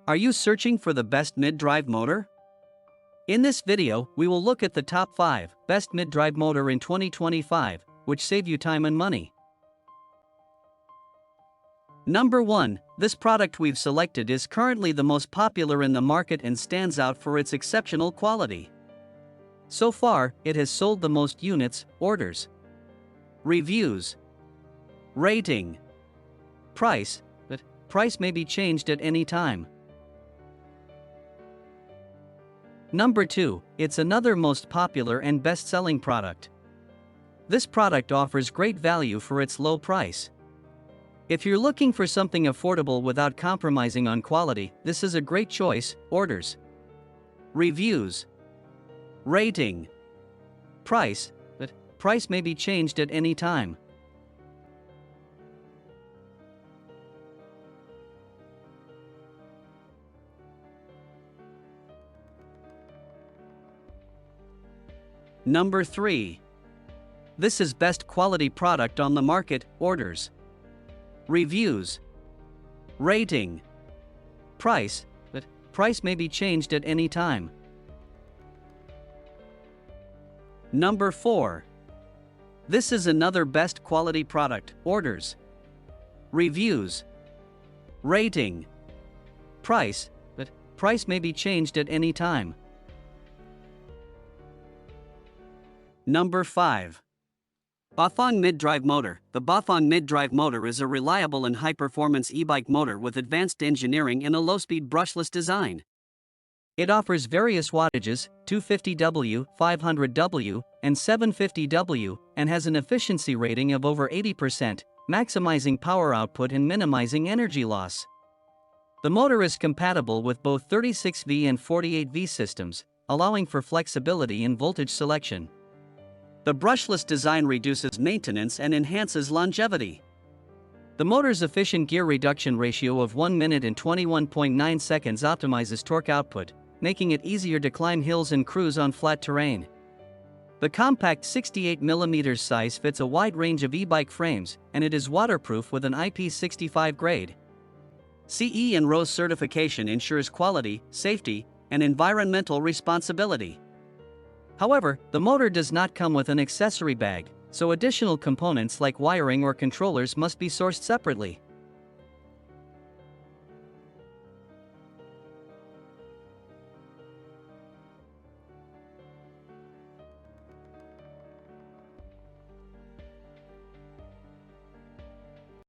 Are you searching for the best mid-drive motor? In this video, we will look at the top 5 best mid-drive motor in 2025, which save you time and money. Number 1. This product we've selected is currently the most popular in the market and stands out for its exceptional quality. So far, it has sold the most units, orders, reviews, rating, price, but price may be changed at any time. Number 2, it's another most popular and best-selling product. This product offers great value for its low price. If you're looking for something affordable without compromising on quality, this is a great choice. Orders, reviews, rating, price, but price may be changed at any time. Number 3. This is best quality product on the market. Orders, reviews, rating, price, but price may be changed at any time. Number 4. This is another best quality product. Orders, reviews, rating, price, but price may be changed at any time. Number 5. Bafang mid-drive motor. The Bafang mid-drive motor is a reliable and high-performance e-bike motor with advanced engineering and a low-speed brushless design. It offers various wattages, 250W, 500W, and 750W, and has an efficiency rating of over 80%, maximizing power output and minimizing energy loss. The motor is compatible with both 36V and 48V systems, allowing for flexibility in voltage selection. The brushless design reduces maintenance and enhances longevity. The motor's efficient gear reduction ratio of 1 minute and 21.9 seconds optimizes torque output, making it easier to climb hills and cruise on flat terrain. The compact 68mm size fits a wide range of e-bike frames, and it is waterproof with an IP65 grade. CE and RoHS certification ensures quality, safety, and environmental responsibility. However, the motor does not come with an accessory bag, so additional components like wiring or controllers must be sourced separately.